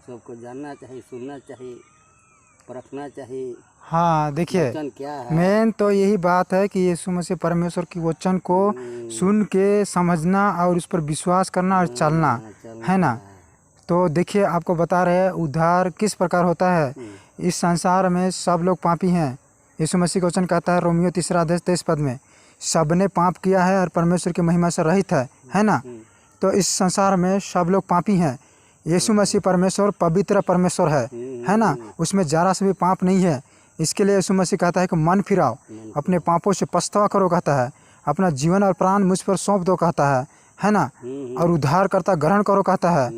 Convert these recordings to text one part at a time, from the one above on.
सबको जानना चाहिए, सुनना चाहिए, परखना चाहिए। हाँ देखिए, वचन क्या है। मेन तो यही बात है कि यीशु मसीह परमेश्वर की वचन को सुन के समझना और उस पर विश्वास करना और चलना, चलना है ना। तो देखिए, आपको बता रहे हैं उद्धार किस प्रकार होता है। इस संसार में सब लोग पापी हैं। यीशु मसीह का वचन कहता है रोमियो 3:23 में, सबने पाप किया है और परमेश्वर की महिमा से रहित है ना। तो इस संसार में सब लोग पापी हैं। यीशु मसीह परमेश्वर पवित्र परमेश्वर है ना। उसमें जरा से भी पाप नहीं है। इसके लिए यीशु मसीह कहता है कि मन फिराओ, अपने पापों से पछतावा करो कहता है, अपना जीवन और प्राण मुझ पर सौंप दो कहता है ना। और उद्धार करता ग्रहण करो कहता है,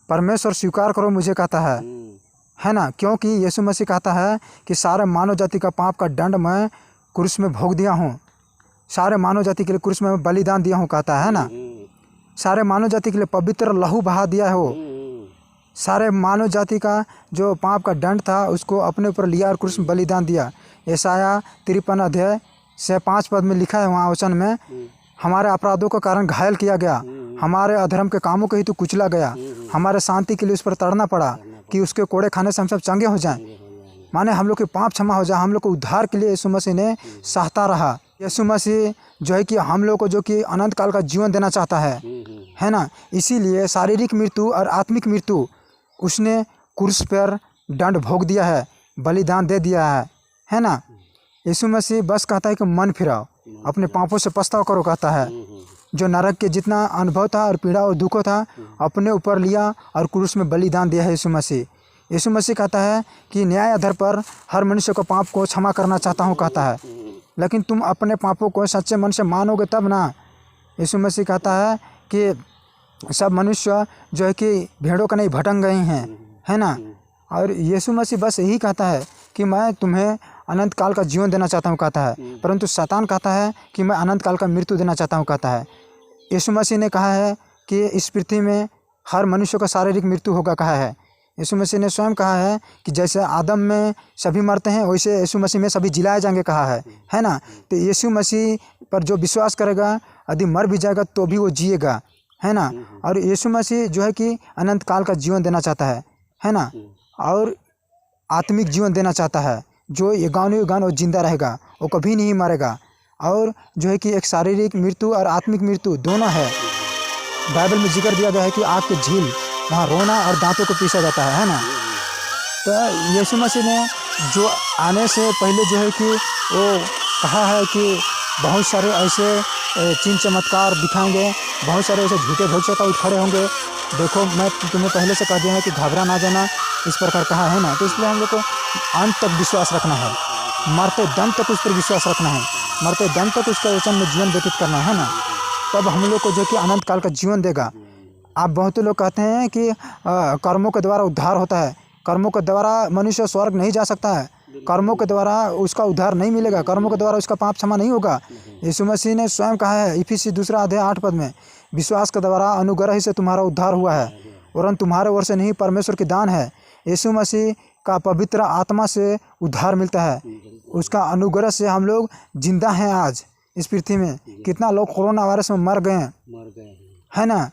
परमेश्वर स्वीकार करो मुझे कहता है ना। क्योंकि यीशु मसीह कहता है कि सारे मानव जाति का पाप का दंड मैं क्रूस में भोग दिया हूँ, सारे मानव जाति के लिए क्रूस में बलिदान दिया हूँ कहता है ना। सारे मानव जाति के लिए पवित्र लहू बहा दिया हो, सारे मानव जाति का जो पाप का दंड था उसको अपने ऊपर लिया और क्रूस में बलिदान दिया। यशायाह 53:5 में लिखा है वहाँ वचन में, हमारे अपराधों के कारण घायल किया गया, हमारे अधर्म के कामों के हेतु कुचला गया, हमारे शांति के लिए उस पर तड़ना पड़ा कि उसके कोड़े खाने से हम सब चंगे हो जाएं। माने हम लोग के पाप क्षमा हो जाए, हम लोग को उद्धार के लिए यीशु मसीह ने सहता रहा। यीशु मसीह जो है कि हम लोग को जो कि अनंत काल का जीवन देना चाहता है ना। इसीलिए शारीरिक मृत्यु और आत्मिक मृत्यु उसने क्रूस पर दंड भोग दिया है, बलिदान दे दिया है ना। यीशु मसीह बस कहता है कि मन फिराओ, अपने पापों से पछतावा करो कहता है। जो नरक के जितना अनुभव था और पीड़ा और दुखों था अपने ऊपर लिया और क्रूस में बलिदान दिया है यीशु मसीह। यीशु मसीह कहता है कि न्याय आधार पर हर मनुष्य को पाप को क्षमा करना चाहता हूँ कहता है, लेकिन तुम अपने पापों को सच्चे मन से मानोगे तब ना। यीशु मसीह कहता है कि सब मनुष्य जो है कि भेड़ों का नहीं भटक गए हैं, है ना। और यीशु मसीह बस यही कहता है कि मैं तुम्हें अनंत काल का जीवन देना चाहता हूँ कहता है, परंतु शैतान कहता है कि मैं अनंत काल का मृत्यु देना चाहता हूँ कहता है। यीशु मसीह ने कहा है कि इस पृथ्वी में हर मनुष्य का शारीरिक मृत्यु होगा कहा है। यीशु मसीह ने स्वयं कहा है कि जैसे आदम में सभी मरते हैं वैसे यीशु मसीह में सभी जिलाए जाएंगे कहा है ना। तो यीशु मसीह पर जो विश्वास करेगा यदि मर भी जाएगा तो भी वो जिएगा, है ना। और यीशु मसीह जो है कि अनंत काल का जीवन देना चाहता है ना, और आत्मिक जीवन देना चाहता है। जो ये गान वो जिंदा रहेगा, वो कभी नहीं मरेगा। और जो है कि एक शारीरिक मृत्यु और आत्मिक मृत्यु दोनों है। बाइबल में जिक्र दिया गया है कि आग के झील वहाँ रोना और दांतों को पीसा जाता है ना। तो यीशु मसीह ने जो आने से पहले जो है कि वो कहा है कि बहुत सारे ऐसे चिन्ह चमत्कार दिखाएंगे, बहुत सारे ऐसे झूठे भविष्यवक्ता उठ खड़े होंगे। देखो मैं तुम्हें पहले से कह दिया है कि घबरा ना जाना, इस प्रकार कहा है ना। तो इसलिए हम लोग को अंत तक विश्वास रखना है, मरते दम तक उस पर विश्वास रखना है, मरते दम तक उसके वचन में जीवन व्यतीत करना है ना। तब हम लोग को जो कि अनंत काल का जीवन देगा। आप बहुत लोग कहते हैं कि कर्मों के द्वारा उद्धार होता है, कर्मों के द्वारा मनुष्य स्वर्ग नहीं जा सकता है, कर्मों के द्वारा उसका उद्धार नहीं मिलेगा, कर्मों के द्वारा उसका पाप क्षमा नहीं होगा। यीशु मसीह ने स्वयं कहा है इफिसी 2:8 में, विश्वास के द्वारा अनुग्रह ही से तुम्हारा उद्धार हुआ है, वरन तुम्हारे ओर से नहीं, परमेश्वर की दान है। यीशु मसीह का पवित्र आत्मा से उद्धार मिलता है, उसका अनुग्रह से हम लोग जिंदा हैं आज इस पृथ्वी में। कितना लोग कोरोना वायरस में मर गए हैं, है ना।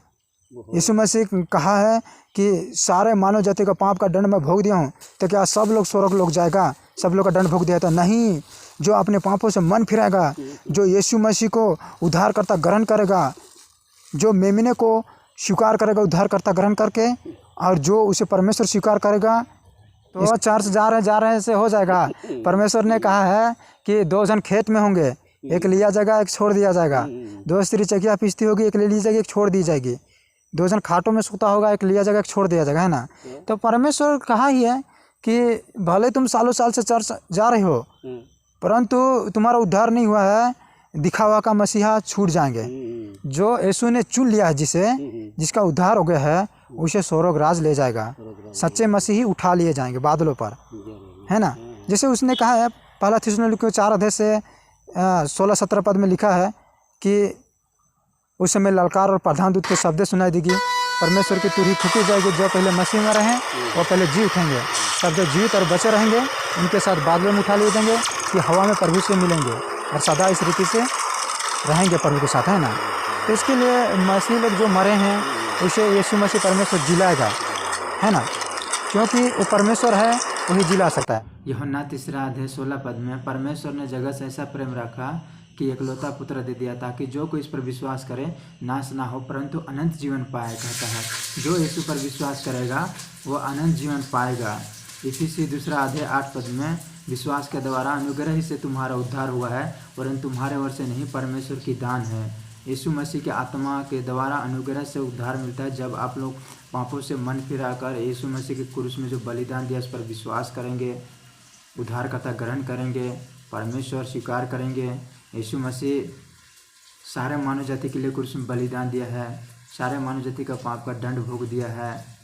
यीशु मसीह कहा है कि सारे मानव जाति का पाप का दंड मैं भोग दिया हूँ, तो क्या सब लोग स्वर्ग लोग जाएगा, सब लोग का दंड भोग दिया? तो नहीं, जो अपने पापों से मन फिराएगा, जो यीशु मसीह को उद्धार करता ग्रहण करेगा, जो मेमने को स्वीकार करेगा उद्धार करता ग्रहण करके, और जो उसे परमेश्वर स्वीकार करेगा, तो चर्च जा रहे से हो जाएगा। परमेश्वर ने कहा है कि 2 जन खेत में होंगे, एक लिया जाएगा एक छोड़ दिया जाएगा। 2 स्त्री चकिया पीसती होगी, एक ले ली जाएगी एक छोड़ दी जाएगी। 2 जन खाटों में सोता होगा, एक लिया जाएगा एक छोड़ दिया जाएगा, है ना। तो परमेश्वर कहा ही है कि भले तुम सालों साल से चर्च जा रहे हो, परंतु तुम्हारा उद्धार नहीं हुआ है, दिखावा का मसीहा छूट जाएंगे। जो यीशु ने चुन लिया है, जिसका उद्धार हो गया है, उसे स्वर्ग राज ले जाएगा। सच्चे मसीही उठा लिए जाएंगे बादलों पर, है ना। जैसे उसने कहा है पहला थिस्सलुनीकियों 4 से 16-17 में लिखा है कि उस समय ललकार और प्रधान दूत के शब्द सुनाई देगी, परमेश्वर की तुरही फूकी जाएगी। जो पहले मसीह में रहें वो पहले जी उठेंगे, तब जो जीवित और बचे रहेंगे उनके साथ बादलों में उठा लिए जाएंगे कि हवा में प्रभु से मिलेंगे और सदा इस रीति से रहेंगे प्रभु के साथ, है ना। तो इसके लिए मसीह लोग जो मरे हैं उसे यीशु मसीह परमेश्वर जिलाएगा, है ना। क्योंकि वो परमेश्वर है, वही जिला सकता है। यूहन्ना 3:16 में परमेश्वर ने जगत से ऐसा प्रेम रखा कि एकलौता पुत्र दे दिया, ताकि जो कोई इस पर विश्वास करे नाश ना हो परंतु अनंत जीवन पाए। कहता है जो यीशु पर विश्वास करेगा वो अनंत जीवन पाएगा। इफिसी 2:8 में विश्वास के द्वारा अनुग्रह ही से तुम्हारा उद्धार हुआ है, परंतु तुम्हारे ओर से नहीं, परमेश्वर की दान है। यीशु मसीह के आत्मा के द्वारा अनुग्रह से उद्धार मिलता है जब आप लोग पापों से मन फिराकर यीशु मसीह के क्रूस में जो बलिदान दिया उस पर विश्वास करेंगे, उद्धारकर्ता ग्रहण करेंगे, परमेश्वर स्वीकार करेंगे। यीशु मसीह सारे मानव जाति के लिए क्रूस में बलिदान दिया है, सारे मानव जाति का पाप का दंड भोग दिया है।